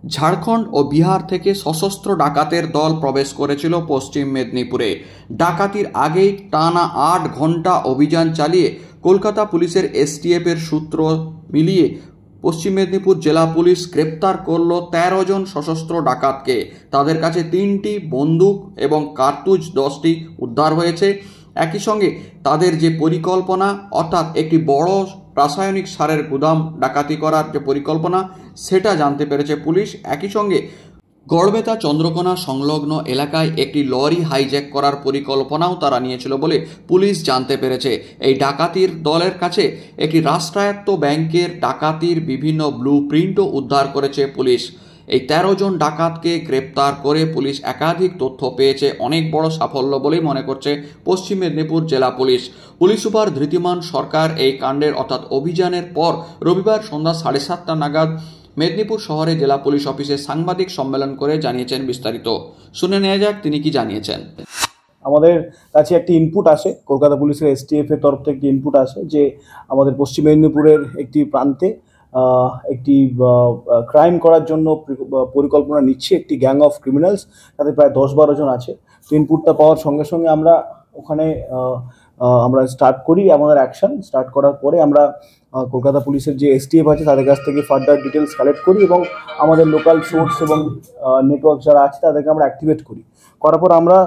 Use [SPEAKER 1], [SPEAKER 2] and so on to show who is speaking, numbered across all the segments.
[SPEAKER 1] ঝাড়খণ্ড ও বিহার থেকে সশস্ত্র ডাকাতের দল প্রবেশ করেছিল পশ্চিম মেদিনীপুরে। ডাকাতির আগেই টানা ৮ ঘন্টা অভিযান চালিয়ে কলকাতা পুলিশের এসটিএফের সূত্র মিলিয়ে পশ্চিম মেদিনীপুর জেলা পুলিশ গ্রেপ্তার করল ১৩ জন সশস্ত্র ডাকাতকে। তাদের কাছে ৩টি বন্দুক এবং কার্তুজ 10টি উদ্ধার হয়েছে। একই সঙ্গে তাদের যে পরিকল্পনা, অর্থাৎ একটি বড় রাসায়নিক সারের গুদাম ডাকাতি করার যে পরিকল্পনা, সেটা জানতে পেরেছে পুলিশ। একই সঙ্গে গড়বেতা চন্দ্রকোনা সংলগ্ন এলাকায় একটি লরি হাইজ্যাক করার পরিকল্পনাও তারা নিয়েছিল বলে পুলিশ জানতে পেরেছে। এই ডাকাতির দলের কাছে একটি রাষ্ট্রায়ত্ত ব্যাংকের ডাকাতির বিভিন্ন ব্লু প্রিন্টও উদ্ধার করেছে পুলিশ। এই ১৩ জন ডাকাতকে গ্রেপ্তার করে পুলিশ একাধিক তথ্য পেয়েছে। অনেক বড় সাফল্য বলেই মনে করছে পশ্চিম মেদিনীপুর জেলা পুলিশ। পুলিশ সুপার ধৃতিমান সরকার এই কাণ্ডের অর্থাৎ অভিযানের পর রবিবার সন্ধ্যা 7:30 নাগাদ মেদিনীপুর শহরে জেলা পুলিশ অফিসে সাংবাদিক সম্মেলন করে জানিয়েছেন বিস্তারিত। শুনে নেওয়া যাক তিনি কি জানিয়েছেন।
[SPEAKER 2] আমাদের কাছে একটি ইনপুট আসে, কলকাতা পুলিশের এসটিএফ এর তরফ থেকে একটি ইনপুট আসে যে আমাদের পশ্চিম মেদিনীপুরের একটি প্রান্তে একটি ক্রাইম করার জন্য পরিকল্পনা নিচ্ছে একটি গ্যাং অফ ক্রিমিনালস। তাদের প্রায় 10-12 জন আছে। তো ইনপুটটা পাওয়ার সঙ্গে সঙ্গে আমরা ওখানে স্টার্ট করি। আমাদের অ্যাকশন স্টার্ট করার পরে আমরা কলকাতা পুলিশের যে এসটিএফ আছে তাদের কাছ থেকে ফার্দার ডিটেলস কালেক্ট করি এবং আমাদের লোকাল সোর্স এবং নেটওয়ার্ক যারা আছে তাদেরকে আমরা অ্যাক্টিভেট করার পর আমরা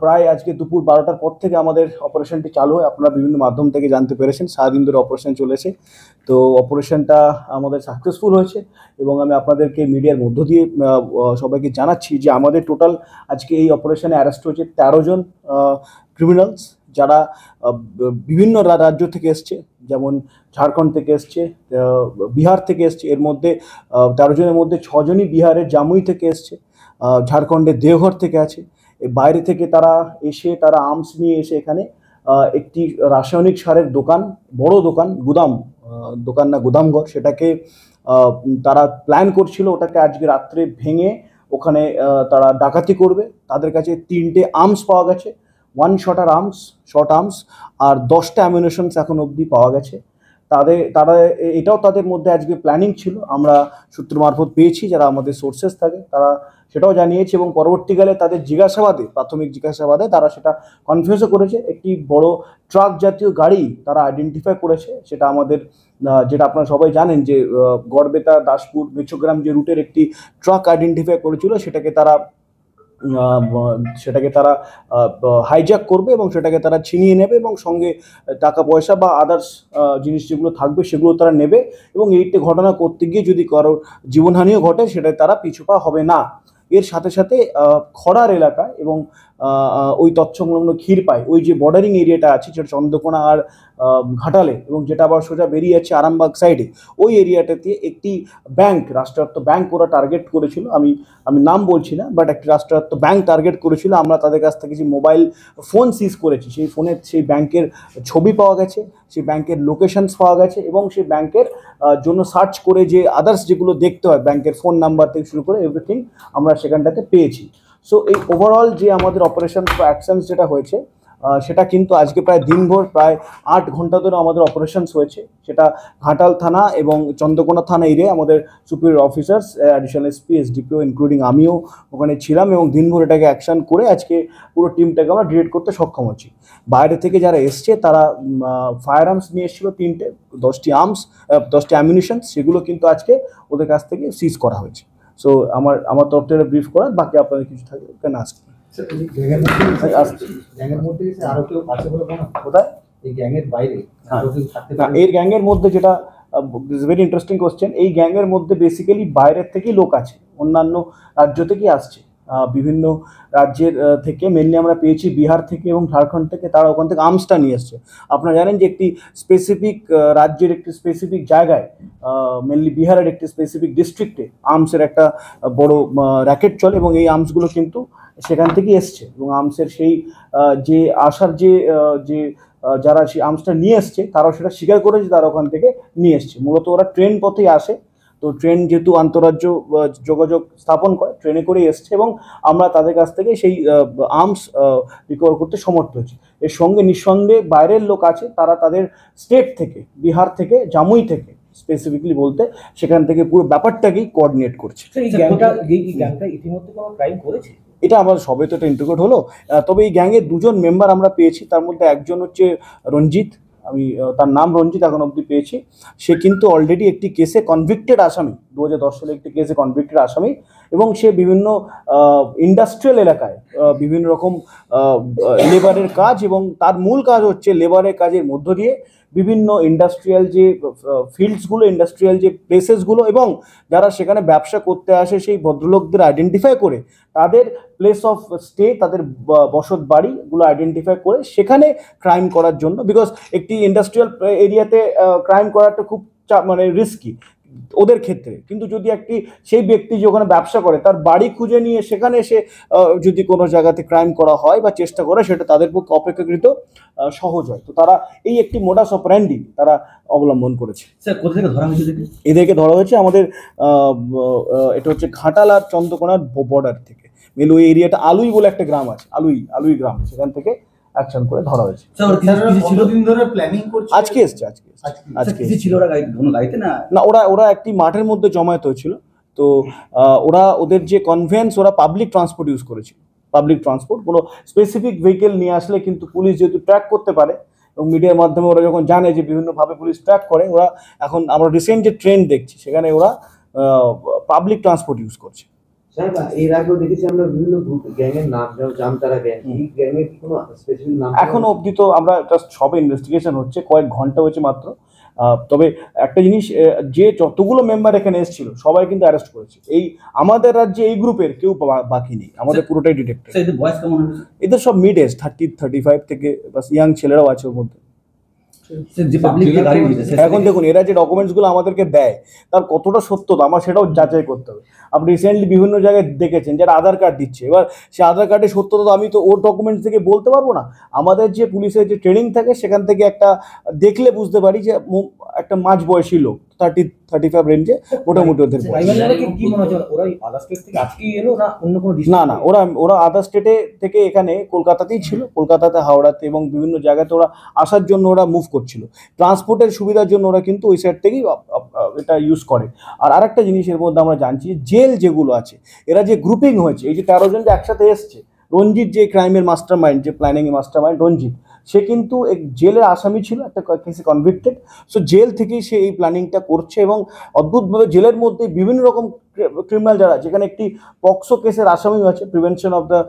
[SPEAKER 2] প্রায় আজকে দুপুর 12টার পর থেকে আমাদের অপারেশনটি চালু হয়। আপনারা বিভিন্ন মাধ্যম থেকে জানতে পেরেছেন, সারাদিন ধরে অপারেশন চলেছে। তো অপারেশনটা আমাদের সাকসেসফুল হয়েছে এবং আমি আপনাদেরকে মিডিয়ার মধ্য দিয়ে সবাইকে জানাচ্ছি যে আমাদের টোটাল আজকে এই অপারেশনে অ্যারেস্ট হয়েছে 13 জন ক্রিমিনালস, যারা বিভিন্ন রাজ্য থেকে এসছে, যেমন ঝাড়খণ্ড থেকে এসছে, বিহার থেকে এসছে। এর মধ্যে 13 জনের মধ্যে 6 জনই বিহারের জামুই থেকে এসছে, ঝাড়খণ্ডের দেওঘর থেকে আছে। বাইরে থেকে তারা আর্মস নিয়ে এসে এখানে একটি রাসায়নিক সারের দোকান, বড় দোকান, গুদামঘর, সেটাকে তারা প্ল্যান করছিল। ওটাকে আজকে রাত্রে ভেঙে ওখানে তারা ডাকাতি করবে। তাদের কাছে 3টে আর্মস পাওয়া গেছে, 1 শর্ট আর্মস আর 10টা অ্যামিউনিশনস এখন অবধি পাওয়া গেছে। এটাও তাদের মধ্যে আজকে প্ল্যানিং ছিল, আমরা সূত্র মারফত পেয়েছি। যারা আমাদের সোর্সেস থাকে তারা সেটাও জানিয়েছে এবং পরবর্তীকালে তাদের প্রাথমিক জিজ্ঞাসাবাদে তারা সেটা কনফিউজও করেছে। একটি বড় ট্রাক জাতীয় গাড়ি তারা আইডেন্টিফাই করেছে। যেটা আপনারা সবাই জানেন যে গড়বেতা, দাসপুর, মেছোগ্রাম যে রুটের একটি ট্রাক আইডেন্টিফাই করেছিল, সেটাকে তারা হাইজ্যাক করবে এবং সেটাকে তারা ছিনিয়ে নেবে এবং সঙ্গে টাকা পয়সা বা আদার্স জিনিস যেগুলো থাকবে সেগুলো তারা নেবে। এবং এইটা ঘটনা করতে গিয়ে যদি কারোর জীবনহানিও ঘটে সেটাই তারা পিছুপা হবে না। এর সাথে সাথে খড়ার এলাকায় এবং ওই তৎসংলগ্ন ক্ষীরপাই, ওই যে বর্ডারিং এরিয়াটা আছে যেটা চন্দ্রকোনা আর ঘাটালে এবং যেটা আবার সোজা বেরিয়ে যাচ্ছে আরামবাগ সাইডে, ওই এরিয়াটাতে একটি ব্যাংক, রাষ্ট্রায়ত্ত ব্যাংক ওরা টার্গেট করেছিল। আমি নাম বলছি না, বাট একটি রাষ্ট্রায়ত্ত ব্যাংক টার্গেট করেছিল। আমরা তাদের কাছ থেকে যে মোবাইল ফোন সিজ করেছি, সেই ব্যাংকের ছবি পাওয়া গেছে, সেই ব্যাংকের লোকেশনস পাওয়া গেছে এবং সেই ব্যাংকের জন্য সার্চ করে যে আদার্স যেগুলো দেখতে হয়, ব্যাংকের ফোন নাম্বার থেকে শুরু করে এভরিথিং আমরা সেখানটাতে পেয়েছি। সো এই ওভারঅল যে আমাদের অপারেশন অ্যাকশনস যেটা হয়েছে সেটা কিন্তু আজকে প্রায় দিনভর, প্রায় 8 ঘন্টা ধরে আমাদের অপারেশনস হয়েছে। সেটা ঘাটাল থানা এবং চন্দ্রকোনা থানা এরিয়ায় আমাদের superior officers, additional SP, SDPO including আমিও ওখানে ছিলাম এবং দিনভর এটাকে অ্যাকশন করে আজকে পুরো টিমটাকে আমরা ডিরেক্ট করতে সক্ষম হচ্ছি। বাইরে থেকে যারা এসছে তারা ফায়ার আর্মস নিয়ে এসেছিল 3টে, 10টি আর্মস, 10টি অ্যামিউনিশনস, সেগুলো কিন্তু আজকে ওদের কাছ থেকে সিজ করা হয়েছে। সো আমার তরফ থেকে ব্রিফ করার, বাকি আপনাদের কিছু থাকে কেন আসছে। এর গ্যাংয়ের মধ্যে যেটা ভেরি ইন্টারেস্টিং কোশ্চেন, এই গ্যাংয়ের মধ্যে বেসিক্যালি বাইরের থেকেই লোক আছে, অন্যান্য রাজ্য থেকেই আসছে। বিভিন্ন রাজ্যের থেকে মেনলি আমরা পেয়েছি বিহার থেকে এবং ঝাড়খণ্ড থেকে। তারা ওখান থেকে আর্মসটা নিয়ে এসছে। আপনারা জানেন যে একটি স্পেসিফিক রাজ্যের একটি স্পেসিফিক জায়গায়, মেনলি বিহারের একটি স্পেসিফিক ডিস্ট্রিক্টে আর্মসের একটা বড় র্যাকেট চলে এবং এই আর্মসগুলো কিন্তু সেখান থেকেই এসছে। এবং আর্মসের সেই যে আসার যে যারা সেই আর্মসটা নিয়ে এসছে তারাও সেটা স্বীকার করেছে তারা ওখান থেকে নিয়ে এসছে। মূলত ওরা ট্রেন পথেই আসে। তো ট্রেন যেহেতু আন্তঃরাজ্য যোগাযোগ স্থাপন করে, ট্রেনে করেই এসছে এবং আমরা তাদের কাছ থেকে সেই আর্মস রিকভার করতে সমর্থ হয়েছি। এর সঙ্গে নিঃসন্দেহে বাইরের লোক আছে, তারা তাদের স্টেট থেকে, বিহার থেকে, জামুই থেকে স্পেসিফিকলি বলতে, সেখান থেকে পুরো ব্যাপারটাকেই কোঅর্ডিনেট করছে।
[SPEAKER 3] এই গ্যাংটা ইতিমধ্যে কোনো ক্রাইম করেছে?
[SPEAKER 2] এটা আমার সবে তো এটা ইন্টিগ্রেট হলো, তবে এই গ্যাংয়ের দুজন মেম্বার আমরা পেয়েছি। তার মধ্যে একজন হচ্ছে রঞ্জিত, আমি তার নাম রঞ্জিত এখন অবধি পেয়েছি। সে কিন্তু অলরেডি একটি কেসে কনভিক্টেড আসামি, 2010 সালে একটি কেসে কনভিক্টেড আসামি, এবং সে বিভিন্ন ইন্ডাস্ট্রিয়াল এলাকায় বিভিন্ন রকম লেবারের কাজ, এবং তার মূল কাজ হচ্ছে লেবারের কাজের মধ্য দিয়ে বিভিন্ন ইন্ডাস্ট্রিয়াল যে ফিল্ডসগুলো, ইন্ডাস্ট্রিয়াল যে প্লেসেসগুলো, এবং যারা সেখানে ব্যবসা করতে আসে সেই ভদ্রলোকদের আইডেন্টিফাই করে তাদের প্লেস অফ স্টে, তাদের বসত বাড়িগুলো আইডেন্টিফাই করে সেখানে ক্রাইম করার জন্য। বিকজ একটি ইন্ডাস্ট্রিয়াল এরিয়াতে ক্রাইম করাটা খুব মানে রিস্কি ওদের ক্ষেত্রে, কিন্তু যদি সেই ব্যক্তি যে ওখানে ব্যবসা করে তার বাড়ি খুঁজে নিয়ে সেখানে এসে যদি কোনো জায়গাতে ক্রাইম করা হয় বা চেষ্টা করে, সেটা তাদের পক্ষে অপেক্ষাকৃত সহজ হয়। তো তারা এই একটি মোডাস অপারেন্ডি তারা অবলম্বন করেছে।
[SPEAKER 3] স্যার, কোথা থেকে ধরা হয়েছে?
[SPEAKER 2] এদেরকে ধরা হয়েছে আমাদের এটা হচ্ছে ঘাটাল আর চন্দ্রকোনার বর্ডার থেকে। মেলু এই এরিয়াটা আলুই বলে একটা গ্রাম আছে, আলুই গ্রাম, সেখান থেকে অ্যাকশন করে ধরা হয়েছে। আজকে এসছে। না, ওরা একটি মাঠের মধ্যে জমায়েত হয়েছিল। তো ওদের যে কনভেন্স, ওরা পাবলিক ট্রান্সপোর্ট ইউজ করেছিল। পাবলিক ট্রান্সপোর্ট, কোনো স্পেসিফিক ভেহিকেল নিয়ে আসলে কিন্তু পুলিশ যেহেতু ট্র্যাক করতে পারে, এবং মিডিয়ার মাধ্যমে ওরা যখন জানে যে বিভিন্নভাবে পুলিশ ট্র্যাক করে, ওরা এখন আমরা রিসেন্ট যে ট্রেন্ড দেখছি সেখানে ওরা পাবলিক ট্রান্সপোর্ট ইউজ করছে।
[SPEAKER 4] এর আগেও দেখেছি আমরা বিভিন্ন গ্রুপ গ্যাংয়ের নাম, যেমন জামতারা গ্যাং, এই গ্যাংয়ের কোনো স্পেসিফিক নাম
[SPEAKER 2] এখনো অবধি তো আমরা জাস্ট সবে ইনভেস্টিগেশন হচ্ছে, কয়েক ঘন্টা হয়েছে মাত্র। তবে একটা জিনিস, যে যতগুলো মেম্বার এখানে এসেছিল সবাই কিন্তু অ্যারেস্ট করেছে। এই আমাদের রাজ্যে এই গ্রুপের কেউ বাকি নেই, আমাদের পুরোটাই ডিটেক্টেড। এদের সব মিড এজ 30-35 থেকে, বাস ইয়াং ছেলেরাও আছে ওর মধ্যে। এখন দেখুন, এরা যে ডকুমেন্টসগুলো আমাদেরকে দেয় তার কতটা সত্যতা আমার সেটাও যাচাই করতে হবে। আপনি রিসেন্টলি বিভিন্ন জায়গায় দেখেছেন যারা আধার কার্ড দিচ্ছে, এবার সে আধার কার্ডের সত্যতা তো আমি তো ওর ডকুমেন্টস থেকে বলতে পারবো না। আমাদের যে পুলিশের যে ট্রেনিং থাকে সেখান থেকে একটা দেখলে বুঝতে পারি যে একটা মাঝ বয়সী লোক, 30-35 রেঞ্জে মোটামুটি ওদের। না, ওরা আদার স্টেটে থেকে এখানে কলকাতাতেই ছিল, কলকাতাতে, হাওড়াতে এবং বিভিন্ন জায়গাতে ওরা আসার জন্য ওরা মুভ করছিল। ট্রান্সপোর্টের সুবিধার জন্য ওরা কিন্তু ওই সাইড থেকেই এটা ইউজ করে। আর আরেকটা জিনিসের মধ্যে আমরা জানছি, জেল যেগুলো আছে, এরা যে গ্রুপিং হয়েছে, এই যে 13 জন যে একসাথে এসছে, রঞ্জিত যে ক্রাইমের মাস্টার মাইন্ড, যে প্ল্যানিং এর মাস্টার মাইন্ড রঞ্জিত, সে কিন্তু এক জেলের আসামি ছিল, একটা কেসে কনভিক্টেড। সো জেল থেকেই সে এই প্ল্যানিংটা করছে, এবং অদ্ভুতভাবে জেলের মধ্যে বিভিন্ন রকম ক্রিমিনাল যারা, যেখানে একটি পক্সো কেসের আসামিও আছে, prevention of the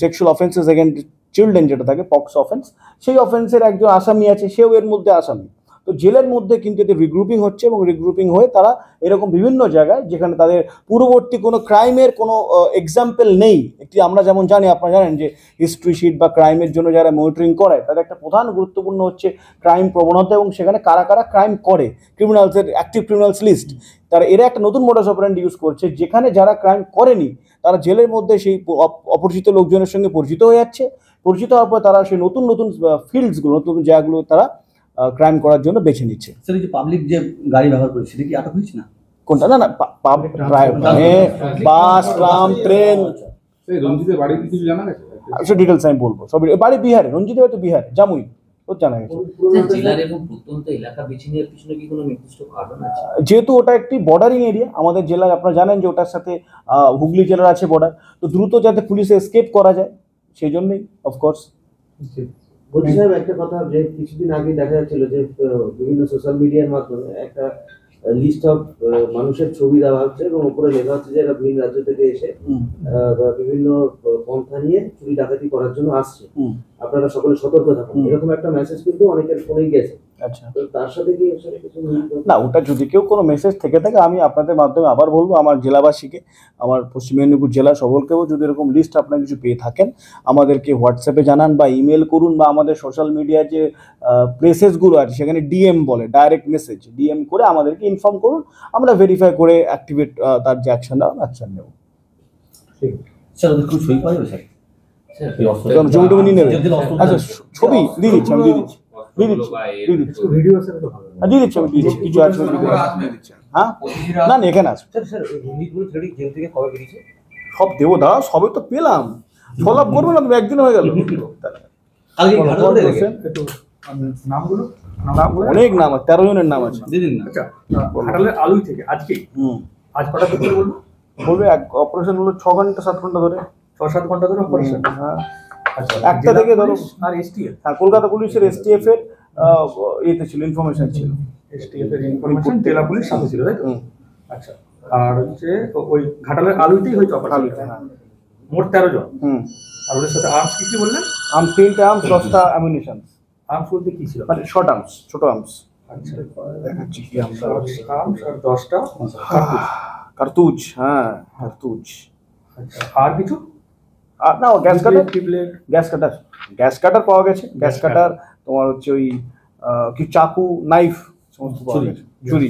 [SPEAKER 2] sexual offences against children যেটা থাকে, পক্সো অফেন্স, সেই অফেন্সের একজন আসামি আছে, সেও এর মধ্যে আসামি। তো জেলের মধ্যে কিন্তু এদের রিগ্রুপিং হচ্ছে, এবং রিগ্রুপিং হয়ে তারা এরকম বিভিন্ন জায়গায়, যেখানে তাদের পূর্ববর্তী কোনো ক্রাইমের কোনো এক্সাম্পল নেই। একটি আমরা যেমন জানি, আপনারা জানেন যে হিস্ট্রি শিট বা ক্রাইমের জন্য যারা মনিটরিং করে, তাদের একটা প্রধান গুরুত্বপূর্ণ হচ্ছে ক্রাইম প্রবণতা, এবং সেখানে কারা কারা ক্রাইম করে, ক্রিমিনালসের অ্যাক্টিভ ক্রিমিনালস লিস্ট। এরা একটা নতুন মোডাস অপারেন্ডি ইউজ করছে, যেখানে যারা ক্রাইম করেনি তারা জেলের মধ্যে সেই অপরিচিত লোকজনের সঙ্গে পরিচিত হয়ে যাচ্ছে। পরিচিত হওয়ার পর তারা সেই নতুন নতুন ফিল্ডসগুলো, নতুন নতুন জায়গাগুলো তারা ক্রাইম করার জন্য বেছে নিচ্ছে।
[SPEAKER 3] স্যার, এই যে পাবলিক যে গাড়ি ব্যবহার করে, সেটা কি আটক হয়েছে না?
[SPEAKER 2] কোনটা? না, বাস, ট্রাম, ট্রেন।
[SPEAKER 5] রঞ্জিতের বাড়ি কিছু জানা গেছে?
[SPEAKER 2] ডিটেলস আমি বলবো। সব বাড়ি বিহারে, রঞ্জিতের বাড়ি তো বিহারে, জামুই, ও জানা গেছে। যেহেতু ওটা একটি বর্ডারিং এরিয়া আমাদের জেলায়, আপনারা জানেন যে ওটার সাথে হুগলি জেলার আছে বর্ডার, তো দ্রুত যাতে পুলিশে এসকেপ করা যায় সেই জন্যই অফকোর্স।
[SPEAKER 4] বলছি সাহেব, একটা কথা, যে কিছুদিন আগে দেখা যাচ্ছিল যে বিভিন্ন সোশ্যাল মিডিয়ার মাধ্যমে একটা লিস্ট অফ মানুষের ছবি দেওয়া হচ্ছে, এবং উপরে লেখা হচ্ছে যে এরা ভিন রাজ্য থেকে এসে বিভিন্ন পন্থা নিয়ে চুরি ডাকাতি করার জন্য আসছে, আপনারা সকলে সতর্ক থাকুন, এরকম একটা মেসেজ কিন্তু অনেকের ফোনেই গেছে।
[SPEAKER 2] আচ্ছা,
[SPEAKER 4] তার সাথে কি কিছু
[SPEAKER 2] না, ওটা যদি কেউ কোনো মেসেজ থেকে থাকে, আমি আপনাদের মাধ্যমে আবার বলবো আমার জেলাবাসীকে, আমার পশ্চিম মেদিনীপুর জেলা সকলকেও, যদি এরকম লিস্ট আপনারা কিছু পেয়ে থাকেন আমাদেরকে হোয়াটসঅ্যাপে জানান বা ইমেল করুন, বা আমাদের সোশ্যাল মিডিয়ার যে প্লেসেসগুলো আছে সেখানে ডিএম বলে, ডাইরেক্ট মেসেজ ডিএম করে আমাদেরকে ইনফর্ম করুন, আমরা ভেরিফাই করে অ্যাক্টিভেট তার যে অ্যাকশন নেওয়া অ্যাকশন নেব।
[SPEAKER 3] ঠিক স্যার, ওদের কোনো ছবি পাওয়া যাবে স্যার?
[SPEAKER 2] ছবি টবি নিয়ে নেবে? আচ্ছা, ছবি দিয়ে দিচ্ছি, আমি দিয়ে দিচ্ছি, কিছু আছে। হ্যাঁ, না, এখানে আসবে সব দেবো, দাঁড়া, সবে তো পেলাম, ফলো আপ করবো না, একদিন হয়ে গেল।
[SPEAKER 6] নামগুলো
[SPEAKER 2] অনেক নাম আছে, 13 জনের নাম আছে।
[SPEAKER 3] দিদিন না
[SPEAKER 6] আচ্ছা, ঘাটালের আলুই থেকে আজকেই আজ কটা থেকে বলবো?
[SPEAKER 2] বলবে অপারেশন হলো 6 ঘন্টা 7 ঘন্টা ধরে।
[SPEAKER 6] 6-7 ঘন্টা ধরে অপারেশন।
[SPEAKER 2] হ্যাঁ,
[SPEAKER 6] আচ্ছা,
[SPEAKER 2] একটা থেকে ধরো
[SPEAKER 6] আর এসটিএফ
[SPEAKER 2] হ্যাঁ, কলকাতা পুলিশের STF এর ইয়েতে ছিল, ইনফরমেশন ছিল।
[SPEAKER 6] এসটিএফ এর ইনফরমেশন জেলা পুলিশ সাথে ছিল, তাই তো?
[SPEAKER 2] হুম।
[SPEAKER 6] আচ্ছা, আর হচ্ছে ওই ঘাটালের আলুইতেই হয়তো অপারেশন।
[SPEAKER 2] হ্যাঁ।
[SPEAKER 6] মোট 13 জন।
[SPEAKER 2] হুম।
[SPEAKER 6] আর ওদের সাথে আর্মস কি বললেন?
[SPEAKER 2] আর্মস 3টা আর্মস, 10টা অ্যামিউনিশন,
[SPEAKER 6] আর্মস বলতে কি ছিল?
[SPEAKER 2] মানে শর্ট আর্মস, ছোট আর্মস।
[SPEAKER 6] আচ্ছা,
[SPEAKER 2] দেখাচ্ছি কি আর্মস।
[SPEAKER 6] আর্মস আর 10টা
[SPEAKER 2] কার্তুজ। হ্যাঁ, কার্তুজ।
[SPEAKER 6] আচ্ছা, আর কিছু?
[SPEAKER 2] আর না, গ্যাস কাটার,
[SPEAKER 6] টিবলেট,
[SPEAKER 2] গ্যাস কাটার পাওয়া গেছে। গ্যাস কাটার, তোমার হচ্ছে ওই কি চাকু, নাইফ সমস্ত পাওয়া গেছে, ছুরি।